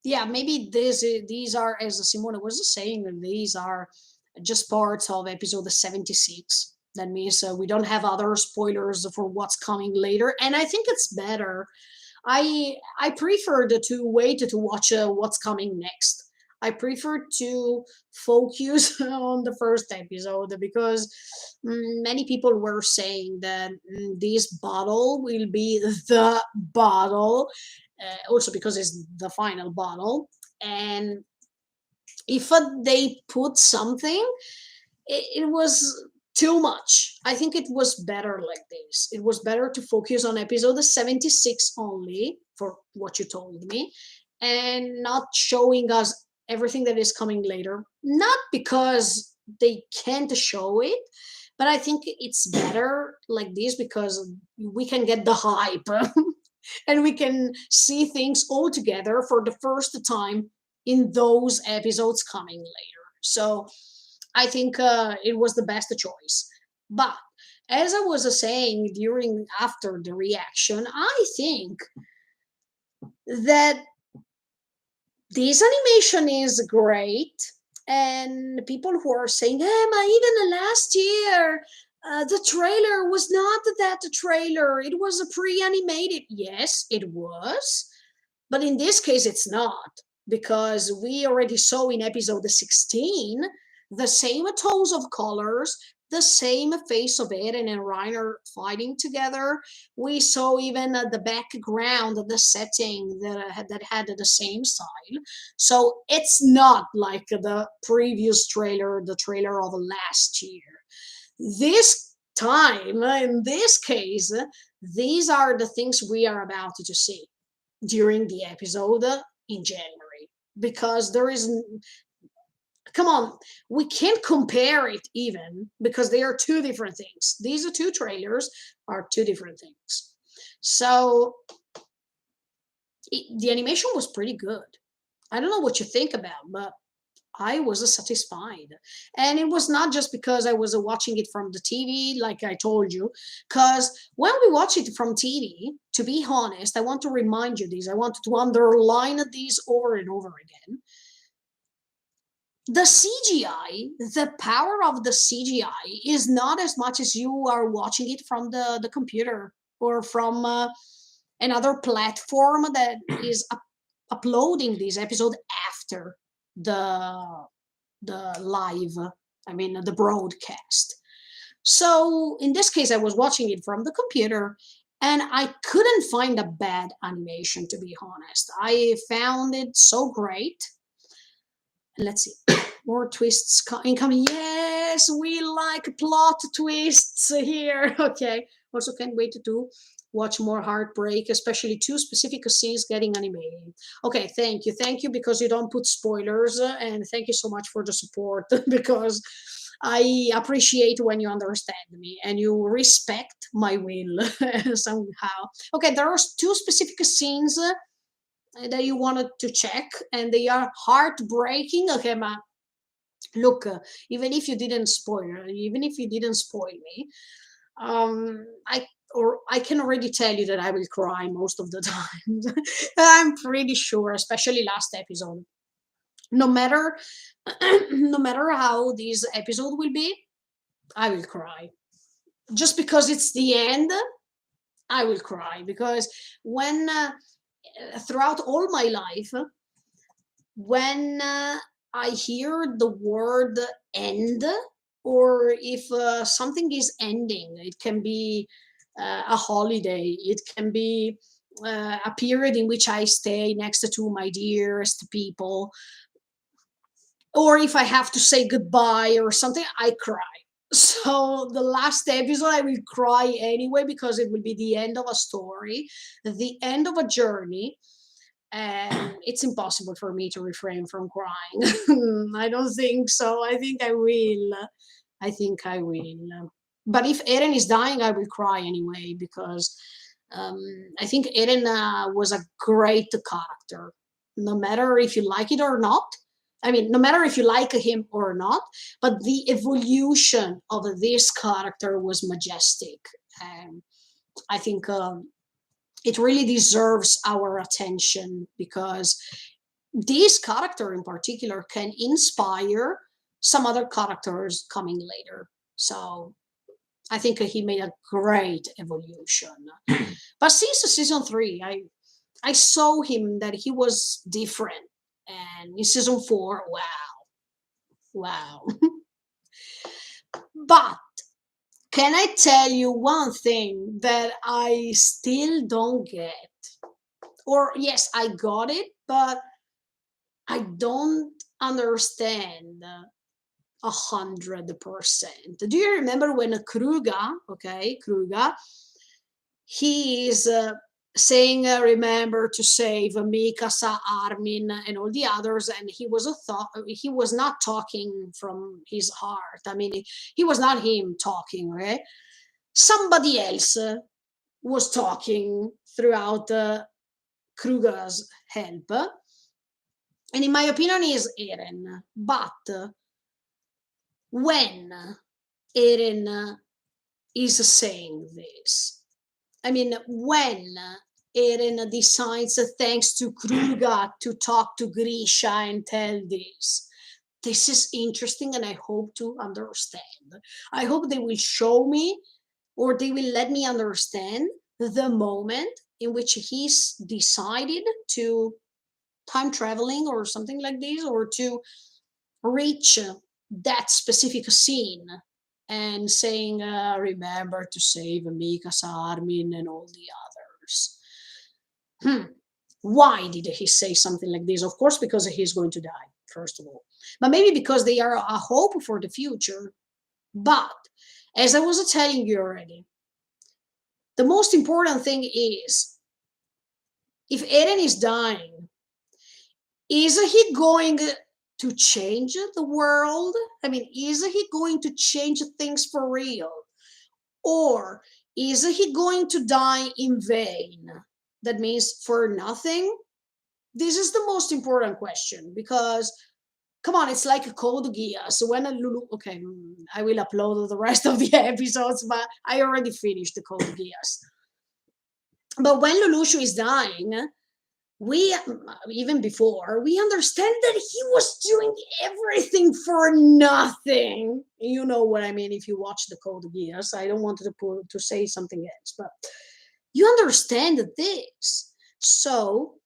yeah, maybe these are, as Simona was saying, these are just parts of episode 76. That means we don't have other spoilers for what's coming later, and I think it's better. I prefer to wait to watch what's coming next. I prefer to focus on the first episode because many people were saying that this bottle will be the bottle, also because it's the final bottle. And if they put something, it was too much. I think it was better like this. It was better to focus on episode 76 only, for what you told me, and not showing us everything that is coming later. Not because they can't show it, but I think it's better like this because we can get the hype and we can see things all together for the first time in those episodes coming later. So I think it was the best choice. But as I was saying during after the reaction, I think that this animation is great, and people who are saying, "Hey, ma, even last year, the trailer was not that trailer. It was a pre-animated." Yes, it was, but in this case, it's not because we already saw in episode 16 the same tones of colors, the same face of Eren and Reiner fighting together. We saw even the background, the setting that had the same style. So it's not like the previous trailer, the trailer of last year. This time, in this case, these are the things we are about to see during the episode in January because there is come on, we can't compare it even because they are two different things. These are two trailers are two different things. So the animation was pretty good. I don't know what you think about, but I was satisfied. And it was not just because I was watching it from the TV, like I told you, because when we watch it from TV, to be honest, I want to remind you this, I want to underline this over and over again. The CGI, the power of the CGI is not as much as you are watching it from the computer or from another platform that is uploading this episode after the the live, I mean the broadcast. So in this case, I was watching it from the computer and I couldn't find a bad animation, to be honest. I found it so great. And let's see, more twists incoming. Yes, we like plot twists here. Okay. Also, can't wait to watch more heartbreak, especially two specific scenes getting animated. Okay, thank you, because you don't put spoilers, and thank you so much for the support because I appreciate when you understand me and you respect my will somehow. Okay, there are two specific scenes that you wanted to check, and they are heartbreaking. Okay, ma, look, even if you didn't spoil me, I can already tell you that I will cry most of the time. I'm pretty sure, especially last episode. No matter, no matter how this episode will be, I will cry. Just because it's the end, I will cry because when throughout all my life, when I hear the word end, or if something is ending, it can be a holiday, it can be a period in which I stay next to my dearest people, or if I have to say goodbye or something, I cry. So the last episode, I will cry anyway because it will be the end of a story, the end of a journey, and it's impossible for me to refrain from crying. I don't think so. I think I will. I think I will. But if Eren is dying, I will cry anyway because um, I think Eren was a great character, no matter if you like it or not. I mean, no matter if you like him or not, but the evolution of this character was majestic. And I think it really deserves our attention because this character in particular can inspire some other characters coming later. So I think he made a great evolution. But since season three, I saw him that he was different, and in season four, wow, wow. But can I tell you one thing that I still don't get? Or yes, I got it, but I don't understand 100%. Do you remember when Kruga, okay, Kruga, he is saying, "Remember to save Mikasa, Armin, and all the others," and he was a thought. He was not talking from his heart. I mean, he was not him talking, right? Somebody else was talking throughout Kruger's help, and in my opinion, is Eren. But when Eren is saying this, I mean, when Eren decides, thanks to Kruger, to talk to Grisha and tell this is interesting, and I hope to understand. I hope they will show me, or they will let me understand the moment in which he's decided to time traveling or something like this, or to reach that specific scene and saying, "Remember to save Mikasa, Armin, and all the others." Why did he say something like this? Of course, because he's going to die, first of all. But maybe because they are a hope for the future. But as I was telling you already, the most important thing is, if Eren is dying, is he going to change the world? I mean, is he going to change things for real? Or is he going to die in vain? That means for nothing? This is the most important question because, come on, it's like a Code Geass. So when a Lulu, okay, I will upload the rest of the episodes, but I already finished the Code Geass. But when Lelouch is dying, we, even before, we understand that he was doing everything for nothing. You know what I mean if you watch the Code Geass. I don't want to say something else, but you understand this. So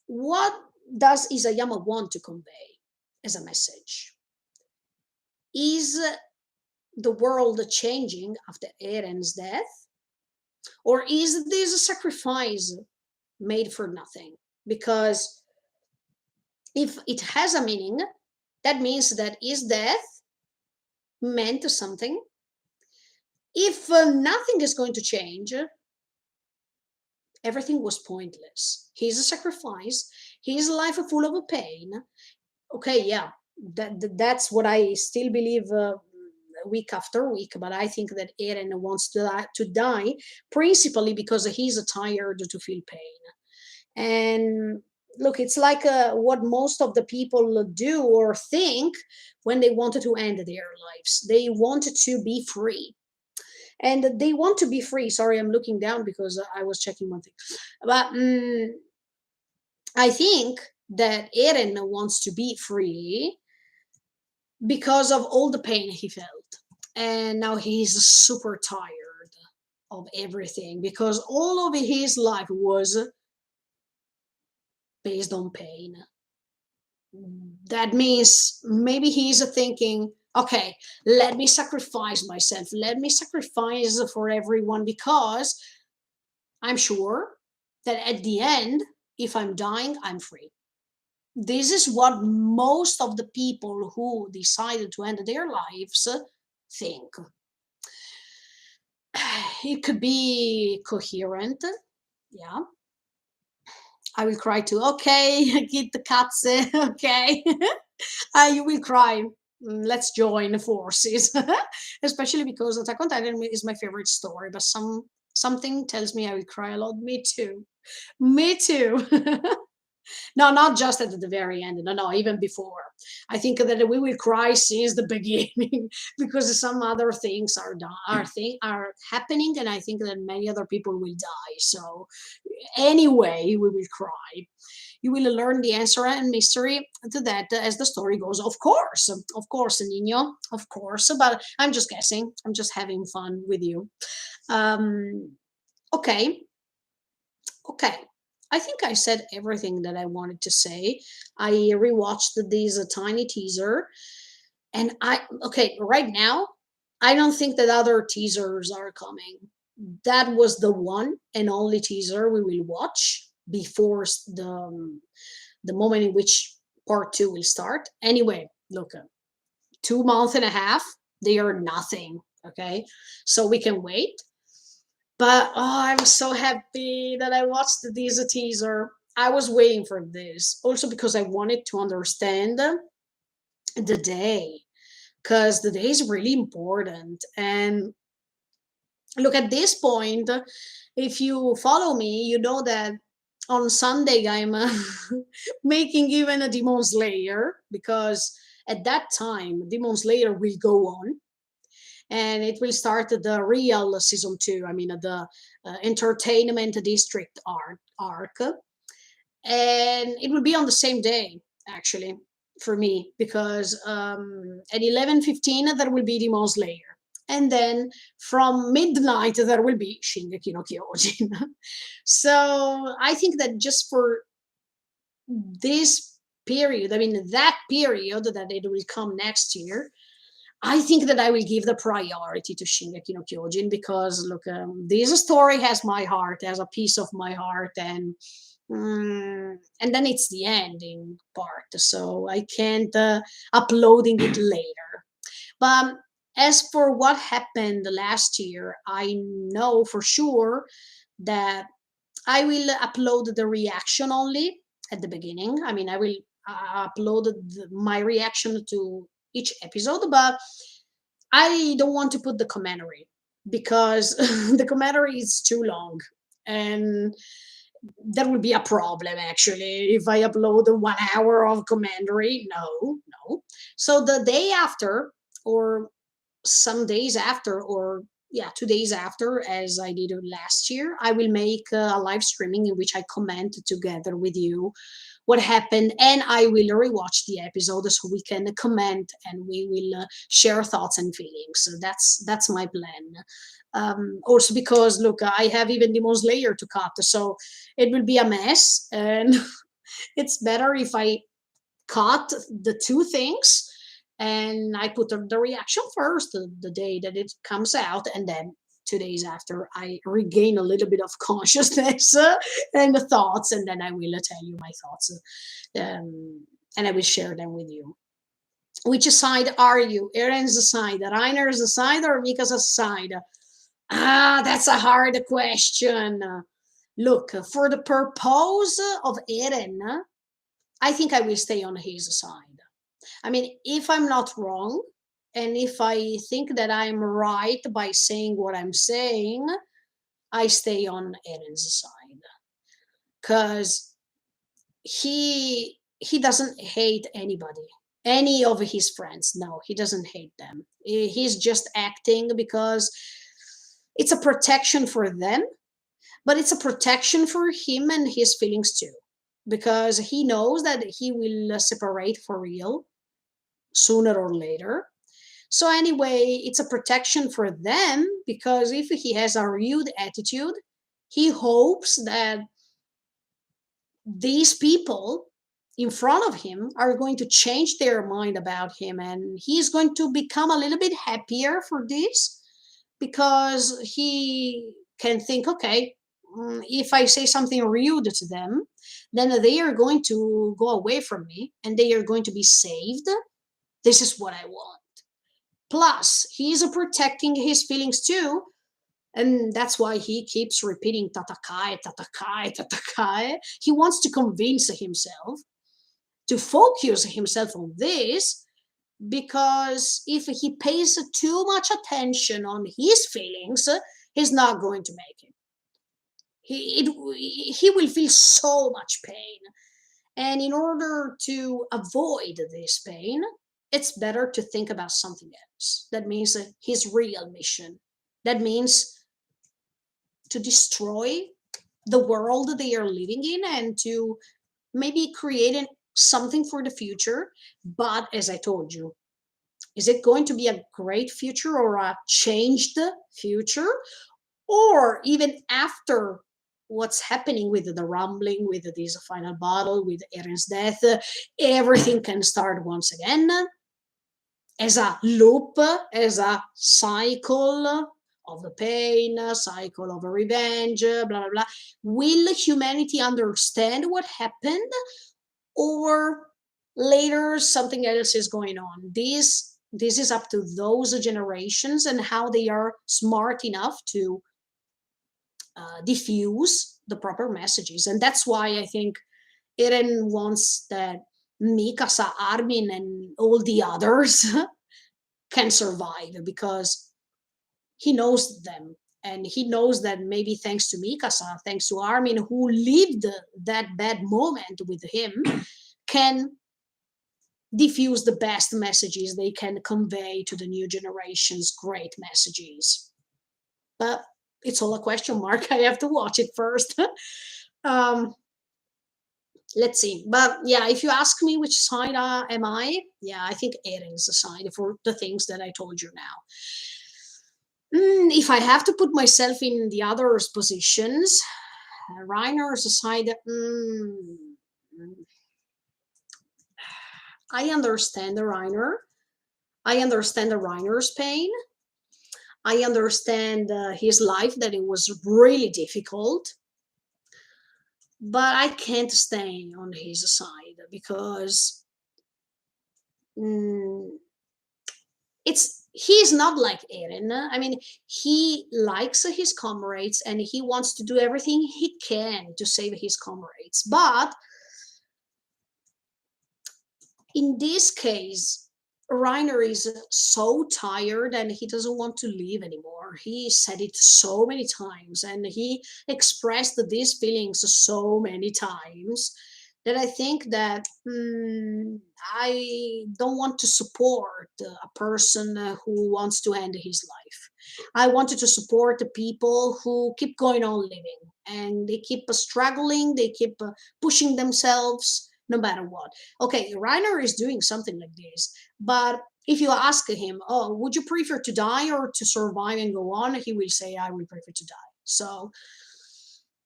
what does Isayama want to convey as a message? Is the world changing after Eren's death? Or is this a sacrifice made for nothing? Because if it has a meaning, that means that his death meant something. If nothing is going to change, everything was pointless. His sacrifice, his life full of pain. Okay, yeah, that's what I still believe week after week. But I think that Eren wants to die principally because he's tired to feel pain. And look, it's like what most of the people do or think when they wanted to end their lives. They wanted to be free. And they want to be free. Sorry, I'm looking down because I was checking one thing. But I think that Eren wants to be free because of all the pain he felt. And now he's super tired of everything because all of his life was based on pain. That means maybe he's thinking, okay, let me sacrifice myself, let me sacrifice for everyone because I'm sure that at the end, if I'm dying, I'm free. This is what most of the people who decided to end their lives think. It could be coherent. Yeah, I will cry too. Okay, get the cuts. Okay, you will cry. Let's join forces, especially because Attack on Titan is my favorite story. But something tells me I will cry a lot. Me too. Me too. No, not just at the very end. No, no, even before. I think that we will cry since the beginning because some other things are happening, and I think that many other people will die. So anyway, we will cry. You will learn the answer and mystery to that as the story goes. Of course, Nino, of course. But I'm just guessing. I'm just having fun with you. Um, okay, okay. I think I said everything that I wanted to say. I rewatched this tiny teaser, and I okay right now. I don't think that other teasers are coming. That was the one and only teaser we will watch before the moment in which part two will start. Anyway, look, 2 months and a half, they are nothing. Okay, so we can wait. But oh, I'm so happy that I watched this teaser. I was waiting for this also because I wanted to understand the day, because the day is really important. And look, at this point, if you follow me, you know that on Sunday I'm making even a Demon Slayer, because at that time Demon Slayer will go on and it will start the real season two. I mean, the entertainment district arc, and it will be on the same day actually for me, because at 11:15 there will be Demon Slayer, and then from midnight there will be Shingeki no Kyojin. So I think that just for this period, I mean that period that it will come next year, I think that I will give the priority to Shingeki no Kyojin, because look, this story has my heart, has a piece of my heart, and then it's the ending part, so I can't uploading it later. But as for what happened last year, I know for sure that I will upload the reaction only at the beginning. I mean, I will upload my reaction to each episode, but I don't want to put the commentary, because the commentary is too long, and that would be a problem actually if I upload 1 hour of commentary. No, no. So the day after, or some days after, or yeah, 2 days after, as I did last year, I will make a live streaming in which I comment together with you what happened, and I will rewatch the episode so we can comment and we will share thoughts and feelings. So that's my plan. Also because look, I have even Demon Slayer to cut, so it will be a mess, and it's better if I cut the two things and I put the reaction first the day that it comes out, and then 2 days after I regain a little bit of consciousness and the thoughts, and then I will tell you my thoughts, and I will share them with you. Which side are you? Eren's side, Reiner's side, or Mika's side? Ah, that's a hard question. Look, for the purpose of Eren, I think I will stay on his side. I mean, if I'm not wrong, and if I think that I'm right by saying what I'm saying, I stay on Eren's side, because he doesn't hate anybody, any of his friends. No, he doesn't hate them. He's just acting because it's a protection for them, but it's a protection for him and his feelings too, because he knows that he will separate for real sooner or later. So anyway, it's a protection for them, because if he has a rude attitude, he hopes that these people in front of him are going to change their mind about him, and he's going to become a little bit happier for this, because he can think, okay, if I say something rude to them, then they are going to go away from me and they are going to be saved. This is what I want. Plus, he's protecting his feelings too. And that's why he keeps repeating tatakai, tatakai, tatakai. He wants to convince himself to focus himself on this, because if he pays too much attention on his feelings, he's not going to make it. He will feel so much pain. And in order to avoid this pain, it's better to think about something else. That means his real mission. That means to destroy the world they are living in and to maybe create something for the future. But as I told you, is it going to be a great future or a changed future? Or even after what's happening with the rumbling, with this final battle, with Eren's death, everything can start once again as a loop, as a cycle of the pain, a cycle of revenge, blah, blah, blah. Will humanity understand what happened? Or later something else is going on? This is up to those generations and how they are smart enough to diffuse the proper messages. And that's why I think Eren wants that Mikasa, Armin, and all the others can survive, because he knows them. And he knows that maybe thanks to Mikasa, thanks to Armin, who lived that bad moment with him, can diffuse the best messages. They can convey to the new generations great messages. But it's all a question mark. I have to watch it first. um, let's see. But yeah, if you ask me which side am I, yeah, I think Eren's the side for the things that I told you now. If I have to put myself in the others' positions, Reiner's side, I understand the Reiner. I understand the Reiner's pain. I understand his life, that it was really difficult. But I can't stay on his side because mm, he's not like Eren. I mean, he likes his comrades and he wants to do everything he can to save his comrades. But in this case, Reiner is so tired and he doesn't want to live anymore. He said it so many times and he expressed these feelings so many times that I think that I don't want to support a person who wants to end his life. I wanted to support the people who keep going on living and they keep struggling, they keep pushing themselves no matter what. Okay, Reiner is doing something like this, but if you ask him, oh, would you prefer to die or to survive and go on? He will say, I would prefer to die. So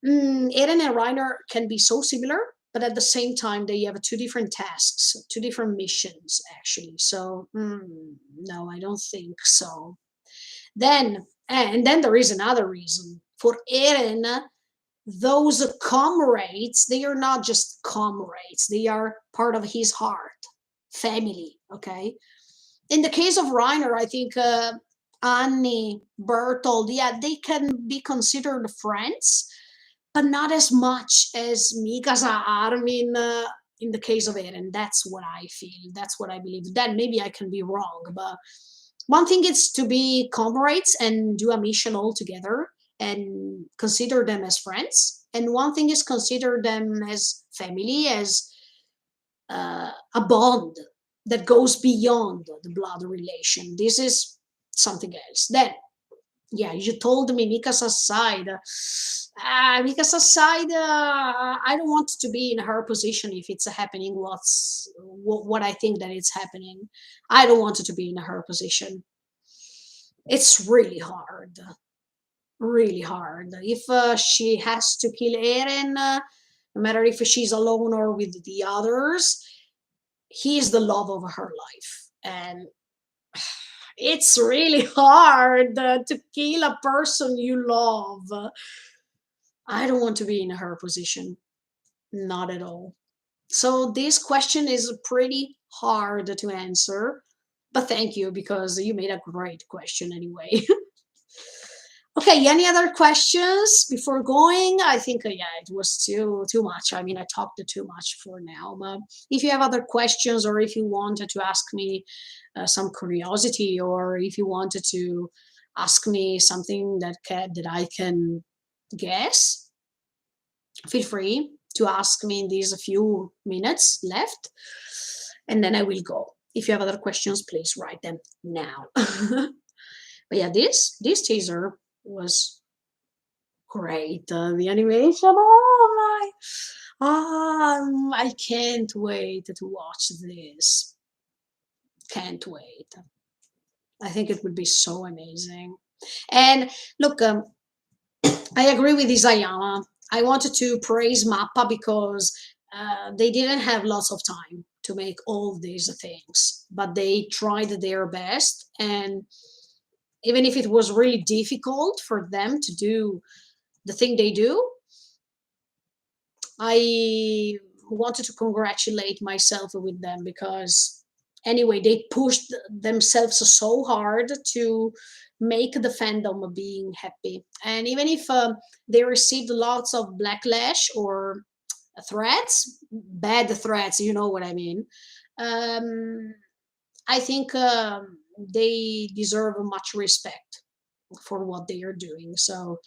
Eren and Reiner can be so similar, but at the same time, they have two different tasks, two different missions, actually. So, no, I don't think so. And then there is another reason. For Eren, those comrades, they are not just comrades, they are part of his heart, family, okay? In the case of Reiner, I think Annie, Bertold, yeah, they can be considered friends, but not as much as Mikasa, Armin, in the case of Eren. That's what I feel. That's what I believe. Then maybe I can be wrong, but one thing is to be comrades and do a mission all together and consider them as friends. And one thing is consider them as family, as a bond that goes beyond the blood relation. This is something else. Then yeah, you told me Mikasa's side. Mikasa's side, I don't want to be in her position if it's happening. What I think that it's happening. I don't want to be in her position. It's really hard, really hard. If she has to kill Eren, no matter if she's alone or with the others, he is the love of her life, and it's really hard to kill a person you love. I don't want to be in her position. Not at all. So this question is pretty hard to answer, but thank you because you made a great question anyway. Okay, any other questions before going? I think yeah, it was too much. I mean, I talked too much for now. But if you have other questions, or if you wanted to ask me some curiosity, or if you wanted to ask me something that I can guess, feel free to ask me in these few minutes left, and then I will go. If you have other questions, please write them now. But yeah, this teaser was great. The animation, oh my, I can't wait to watch this. Can't wait. I think it would be so amazing. And look, I agree with Isayama. I wanted to praise Mappa because they didn't have lots of time to make all these things, but they tried their best. And even if it was really difficult for them to do the thing they do, I wanted to congratulate myself with them because anyway, they pushed themselves so hard to make the fandom being happy. And even if they received lots of backlash or threats, bad threats, you know what I mean. Um, I think they deserve much respect for what they are doing. So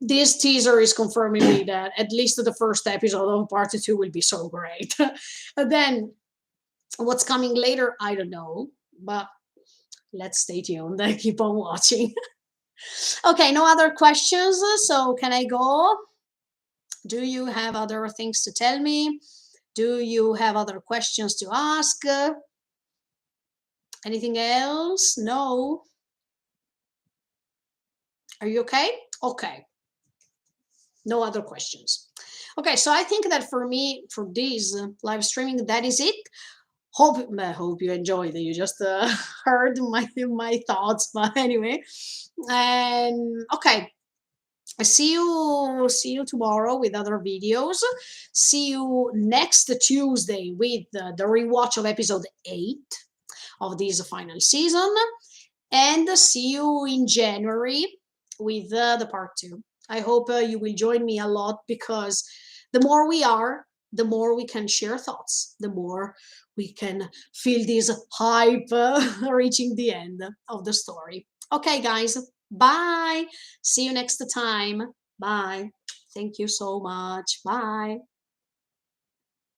this teaser is confirming me that at least the first episode of part two will be so great. And then what's coming later, I don't know, but let's stay tuned and keep on watching. Okay, no other questions, so can I go? Do you have other things to tell me? Do you have other questions to ask? Anything else? No? Are you okay? Okay, no other questions. Okay, so I think that for me, for this live streaming, that is it. Hope you enjoyed it. You just heard my thoughts, but anyway. And okay, see you tomorrow with other videos. See you next Tuesday with the rewatch of episode 8 of this final season, and see you in January with the part 2. I hope you will join me a lot because the more we are, the more we can share thoughts, the more we can feel this hype reaching the end of the story. Okay, guys, bye. See you next time. Bye. Thank you so much. Bye.